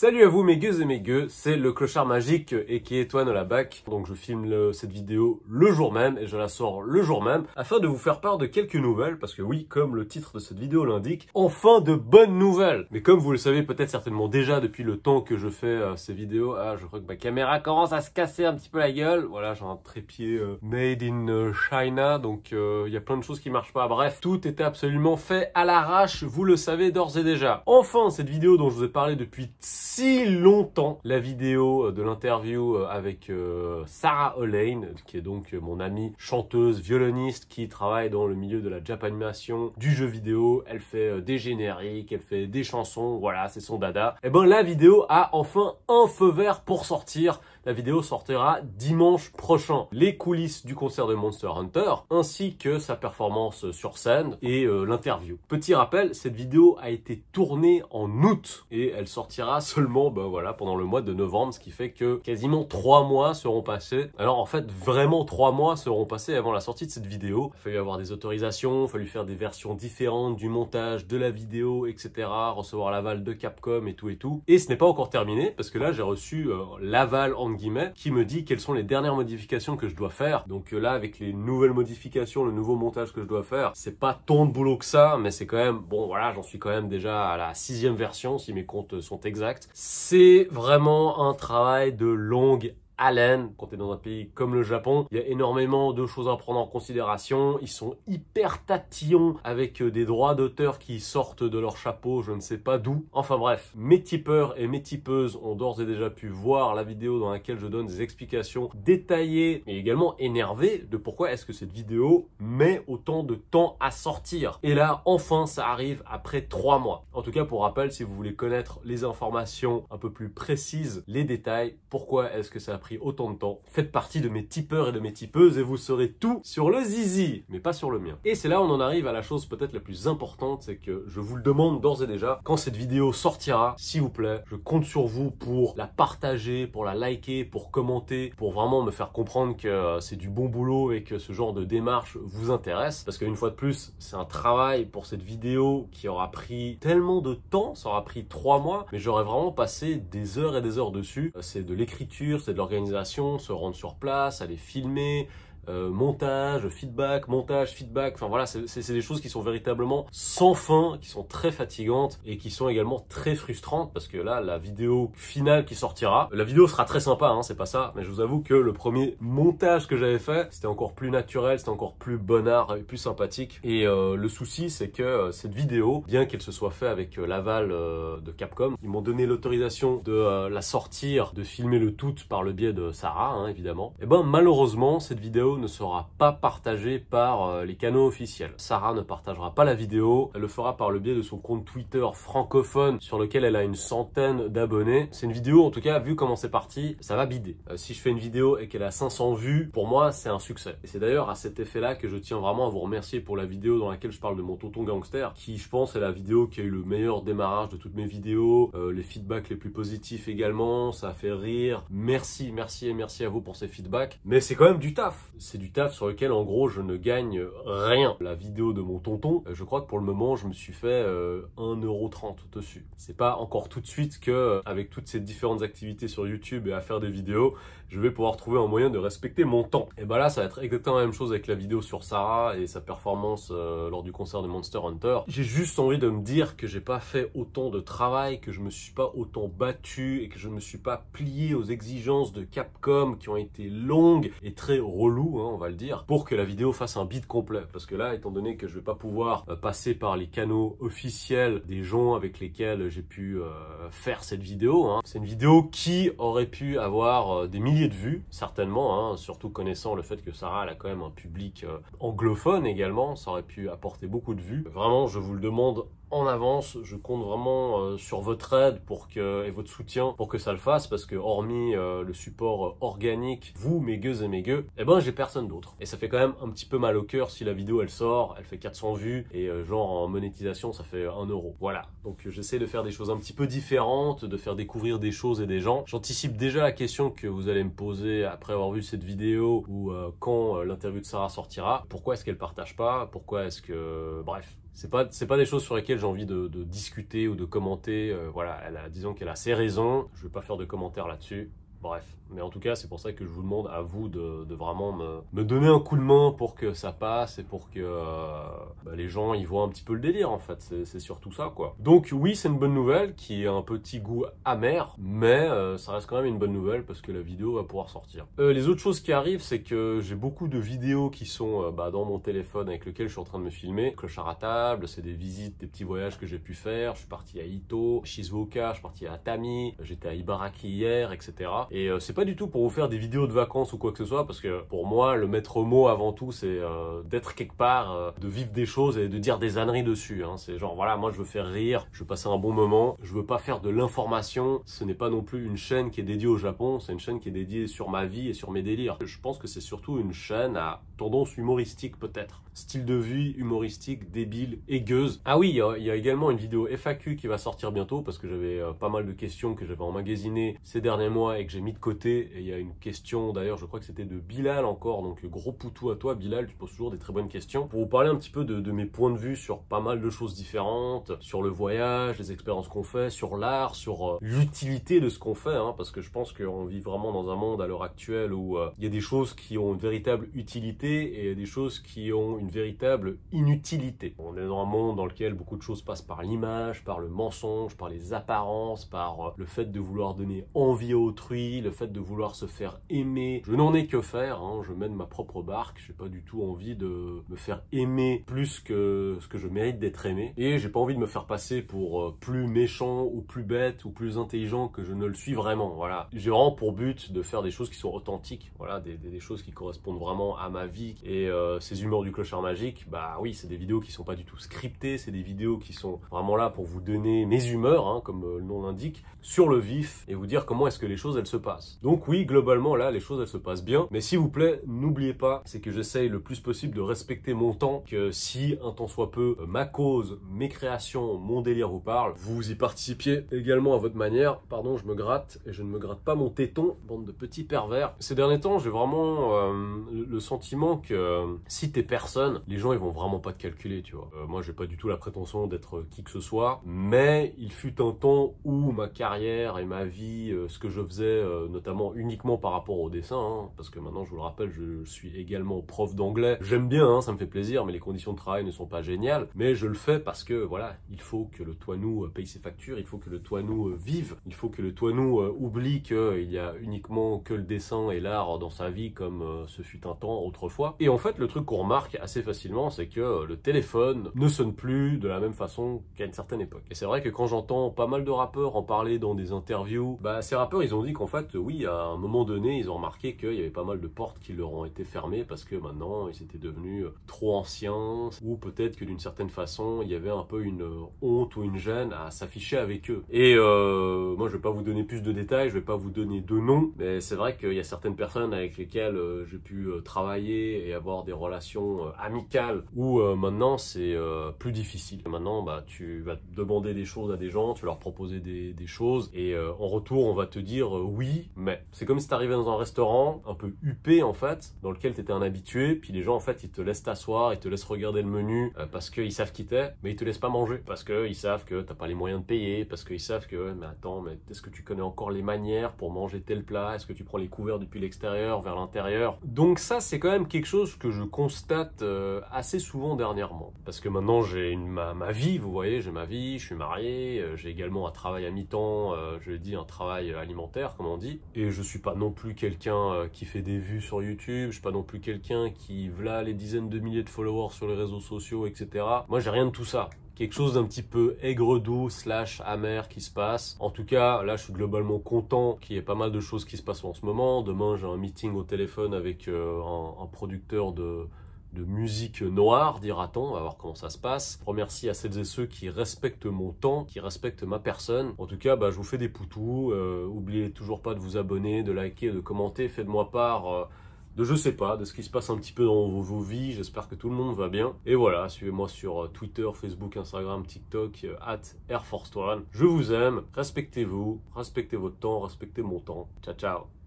Salut à vous mes gueux et mes gueux, c'est le clochard magique et qui est Toine Olabac. Donc je filme cette vidéo le jour même et je la sors le jour même afin de vous faire part de quelques nouvelles parce que oui, comme le titre de cette vidéo l'indique, enfin de bonnes nouvelles. Mais comme vous le savez peut-être certainement déjà depuis le temps que je fais ces vidéos, je crois que ma caméra commence à se casser un petit peu la gueule. Voilà, j'ai un trépied made in China, donc il y a plein de choses qui marchent pas. Bref, tout était absolument fait à l'arrache, vous le savez d'ores et déjà. Enfin, cette vidéo dont je vous ai parlé depuis si longtemps, la vidéo de l'interview avec Sarah Olane, qui est donc mon amie chanteuse, violoniste, qui travaille dans le milieu de la Japanimation, du jeu vidéo. Elle fait des génériques, elle fait des chansons, voilà, c'est son dada. Et ben la vidéo a enfin un feu vert pour sortir. La vidéo sortira dimanche prochain. Les coulisses du concert de Monster Hunter, ainsi que sa performance sur scène et l'interview. Petit rappel, cette vidéo a été tournée en août et elle sortira seulement voilà, pendant le mois de novembre, ce qui fait que quasiment 3 mois seront passés. Alors en fait, vraiment 3 mois seront passés avant la sortie de cette vidéo. Il a fallu avoir des autorisations, il a fallu faire des versions différentes du montage, de la vidéo, etc. Recevoir l'aval de Capcom et tout et tout. Et ce n'est pas encore terminé parce que là, j'ai reçu l'aval en guillemets, qui me dit quelles sont les dernières modifications que je dois faire. Donc là, avec les nouvelles modifications, le nouveau montage que je dois faire, c'est pas tant de boulot que ça, mais c'est quand même, bon voilà, j'en suis quand même déjà à la 6e version, si mes comptes sont exacts. C'est vraiment un travail de longue haleine. Quand tu es dans un pays comme le Japon, il y a énormément de choses à prendre en considération. Ils sont hyper tatillons avec des droits d'auteur qui sortent de leur chapeau, je ne sais pas d'où. Enfin bref, mes tipeurs et mes tipeuses ont d'ores et déjà pu voir la vidéo dans laquelle je donne des explications détaillées et également énervées de pourquoi est-ce que cette vidéo met autant de temps à sortir. Et là, enfin, ça arrive après 3 mois. En tout cas, pour rappel, si vous voulez connaître les informations un peu plus précises, les détails, pourquoi est-ce que ça a pris autant de temps, faites partie de mes tipeurs et de mes tipeuses et vous saurez tout sur le zizi, mais pas sur le mien. Et c'est là où on en arrive à la chose peut-être la plus importante, c'est que je vous le demande d'ores et déjà, quand cette vidéo sortira, s'il vous plaît, je compte sur vous pour la partager, pour la liker, pour commenter, pour vraiment me faire comprendre que c'est du bon boulot et que ce genre de démarche vous intéresse. Parce qu'une fois de plus, c'est un travail pour cette vidéo qui aura pris tellement de temps, ça aura pris 3 mois, mais j'aurais vraiment passé des heures et des heures dessus. C'est de l'écriture, c'est de l'organisation, se rendre sur place, aller filmer, montage, feedback, enfin voilà, c'est des choses qui sont véritablement sans fin, qui sont très fatigantes et qui sont également très frustrantes parce que là, la vidéo finale qui sortira, la vidéo sera très sympa, hein, c'est pas ça, mais je vous avoue que le premier montage que j'avais fait, c'était encore plus naturel, c'était encore plus bonnard et plus sympathique. Et le souci, c'est que cette vidéo, bien qu'elle se soit faite avec l'aval de Capcom, ils m'ont donné l'autorisation de la sortir, de filmer le tout par le biais de Sarah, hein, évidemment. Et ben malheureusement, cette vidéo ne sera pas partagée par les canaux officiels. Sarah ne partagera pas la vidéo, elle le fera par le biais de son compte Twitter francophone sur lequel elle a une centaine d'abonnés. C'est une vidéo, en tout cas, vu comment c'est parti, ça va bider. Si je fais une vidéo et qu'elle a 500 vues, pour moi, c'est un succès. Et c'est d'ailleurs à cet effet-là que je tiens vraiment à vous remercier pour la vidéo dans laquelle je parle de mon tonton gangster, qui, je pense, est la vidéo qui a eu le meilleur démarrage de toutes mes vidéos, les feedbacks les plus positifs également, ça a fait rire. Merci, merci et merci à vous pour ces feedbacks. Mais c'est quand même du taf. C'est du taf sur lequel en gros je ne gagne rien. La vidéo de mon tonton, je crois que pour le moment je me suis fait 1,30 € dessus. C'est pas encore tout de suite que avec toutes ces différentes activités sur YouTube et à faire des vidéos, je vais pouvoir trouver un moyen de respecter mon temps. Et bah là ça va être exactement la même chose avec la vidéo sur Sarah et sa performance lors du concert de Monster Hunter. J'ai juste envie de me dire que j'ai pas fait autant de travail, que je me suis pas autant battu et que je me suis pas plié aux exigences de Capcom qui ont été longues et très reloues, hein, on va le dire, pour que la vidéo fasse un bid complet. Parce que là, étant donné que je vais pas pouvoir passer par les canaux officiels des gens avec lesquels j'ai pu faire cette vidéo, hein. C'est une vidéo qui aurait pu avoir des milliers de vues, certainement, hein, surtout connaissant le fait que Sarah elle a quand même un public anglophone également, ça aurait pu apporter beaucoup de vues. Vraiment, je vous le demande en avance, je compte vraiment sur votre aide et votre soutien pour que ça le fasse, parce que hormis le support organique, vous, mes gueux et mes gueux, eh ben j'ai personne d'autre. Et ça fait quand même un petit peu mal au cœur si la vidéo elle sort, elle fait 400 vues et genre en monétisation ça fait 1 €. Voilà, donc j'essaie de faire des choses un petit peu différentes, de faire découvrir des choses et des gens. J'anticipe déjà la question que vous allez me poser après avoir vu cette vidéo ou quand l'interview de Sarah sortira. Pourquoi est-ce qu'elle partage pas? Pourquoi est-ce que... Bref. c'est pas des choses sur lesquelles j'ai envie de discuter ou de commenter. Voilà, disons qu'elle a ses raisons. Je vais pas faire de commentaires là-dessus. Bref, mais en tout cas, c'est pour ça que je vous demande à vous de vraiment me donner un coup de main pour que ça passe et pour que les gens y voient un petit peu le délire en fait. C'est surtout ça quoi. Donc oui, c'est une bonne nouvelle qui a un petit goût amer, mais ça reste quand même une bonne nouvelle parce que la vidéo va pouvoir sortir. Les autres choses qui arrivent, c'est que j'ai beaucoup de vidéos qui sont dans mon téléphone avec lequel je suis en train de me filmer. Clochard à table, c'est des visites, des petits voyages que j'ai pu faire. Je suis parti à Ito, Shizuoka, je suis parti à Atami, j'étais à Ibaraki hier, etc. Et c'est pas du tout pour vous faire des vidéos de vacances ou quoi que ce soit, parce que pour moi, le maître mot avant tout, c'est d'être quelque part, de vivre des choses et de dire des âneries dessus. Hein. C'est genre, voilà, moi je veux faire rire, je veux passer un bon moment, je veux pas faire de l'information. Ce n'est pas non plus une chaîne qui est dédiée au Japon, c'est une chaîne qui est dédiée sur ma vie et sur mes délires. Je pense que c'est surtout une chaîne à tendance humoristique peut-être. Style de vie humoristique, débile, aigueuse. Ah oui, il y a également une vidéo FAQ qui va sortir bientôt parce que j'avais pas mal de questions que j'avais emmagasinées ces derniers mois et que j'ai mis de côté. Et il y a une question, d'ailleurs, je crois que c'était de Bilal encore, donc gros poutou à toi Bilal, tu poses toujours des très bonnes questions. Pour vous parler un petit peu de mes points de vue sur pas mal de choses différentes, sur le voyage, les expériences qu'on fait, sur l'art, sur l'utilité de ce qu'on fait, hein, parce que je pense qu'on vit vraiment dans un monde à l'heure actuelle où il y a des choses qui ont une véritable utilité et il y a des choses qui ont une véritable inutilité. On est dans un monde dans lequel beaucoup de choses passent par l'image, par le mensonge, par les apparences, par le fait de vouloir donner envie à autrui, le fait de vouloir se faire aimer. Je n'en ai que faire, hein, je mène ma propre barque, j'ai pas du tout envie de me faire aimer plus que ce que je mérite d'être aimé. Et j'ai pas envie de me faire passer pour plus méchant ou plus bête ou plus intelligent que je ne le suis vraiment. Voilà. J'ai vraiment pour but de faire des choses qui sont authentiques, voilà, des choses qui correspondent vraiment à ma vie. Et ces humeurs du clochard magique, bah oui, c'est des vidéos qui sont pas du tout scriptées, c'est des vidéos qui sont vraiment là pour vous donner mes humeurs, hein, comme le nom l'indique, sur le vif et vous dire comment est-ce que les choses elles se passent. Donc oui, globalement là, les choses elles se passent bien, mais s'il vous plaît, n'oubliez pas, c'est que j'essaye le plus possible de respecter mon temps, que si un temps soit peu, ma cause, mes créations, mon délire vous parle, vous y participiez également à votre manière. Pardon, je me gratte et je ne me gratte pas mon téton, bande de petits pervers. Ces derniers temps, j'ai vraiment le sentiment que si t'es personne, les gens ils vont vraiment pas te calculer, tu vois. Moi, j'ai pas du tout la prétention d'être qui que ce soit, mais il fut un temps où ma carrière et ma vie, ce que je faisais, notamment uniquement par rapport au dessin, hein, parce que maintenant, je vous le rappelle, je suis également prof d'anglais. J'aime bien, hein, ça me fait plaisir, mais les conditions de travail ne sont pas géniales. Mais je le fais parce que, voilà, il faut que le Toinou paye ses factures, il faut que le Toinou vive, il faut que le Toinou oublie qu'il y a uniquement que le dessin et l'art dans sa vie, comme ce fut un temps autrefois. Et en fait, le truc qu'on remarque assez facilement, c'est que le téléphone ne sonne plus de la même façon qu'à une certaine époque. Et c'est vrai que quand j'entends pas mal de rappeurs en parler dans des interviews, bah ces rappeurs, ils ont dit qu'en fait, oui, à un moment donné, ils ont remarqué qu'il y avait pas mal de portes qui leur ont été fermées parce que maintenant, ils étaient devenus trop anciens, ou peut-être que d'une certaine façon, il y avait un peu une honte ou une gêne à s'afficher avec eux. Et moi, je vais pas vous donner plus de détails, je vais pas vous donner de noms, mais c'est vrai qu'il y a certaines personnes avec lesquelles j'ai pu travailler et avoir des relations amicales où maintenant c'est plus difficile. Maintenant, bah, tu vas demander des choses à des gens, tu vas leur proposer des choses et en retour, on va te dire oui, mais c'est comme si tu arrivais dans un restaurant un peu huppé en fait, dans lequel tu étais un habitué, puis les gens en fait, ils te laissent t'asseoir, ils te laissent regarder le menu parce qu'ils savent qui t'es, mais ils te laissent pas manger parce qu'ils savent que t'as pas les moyens de payer, parce qu'ils savent que mais attends, mais est-ce que tu connais encore les manières pour manger tel plat? Est-ce que tu prends les couverts depuis l'extérieur vers l'intérieur? Donc ça, c'est quand même quelque chose que je constate assez souvent dernièrement. Parce que maintenant, j'ai ma vie, vous voyez, j'ai ma vie, je suis marié, j'ai également un travail à mi-temps, je dis un travail alimentaire, comme on dit. Et je suis pas non plus quelqu'un qui fait des vues sur YouTube, je suis pas non plus quelqu'un qui v'là les dizaines de milliers de followers sur les réseaux sociaux, etc. Moi, j'ai rien de tout ça. Quelque chose d'un petit peu aigre-doux / amer qui se passe. En tout cas, là, je suis globalement content qu'il y ait pas mal de choses qui se passent en ce moment. Demain, j'ai un meeting au téléphone avec un producteur de musique noire, dira-t-on. On va voir comment ça se passe. Remercie à celles et ceux qui respectent mon temps, qui respectent ma personne. En tout cas, bah, je vous fais des poutous. Oubliez toujours pas de vous abonner, de liker, de commenter. Faites-moi part de je sais pas, de ce qui se passe un petit peu dans vos vies. J'espère que tout le monde va bien. Et voilà, suivez-moi sur Twitter, Facebook, Instagram, TikTok, @AirForce1. Je vous aime, respectez-vous, respectez votre temps, respectez mon temps. Ciao, ciao.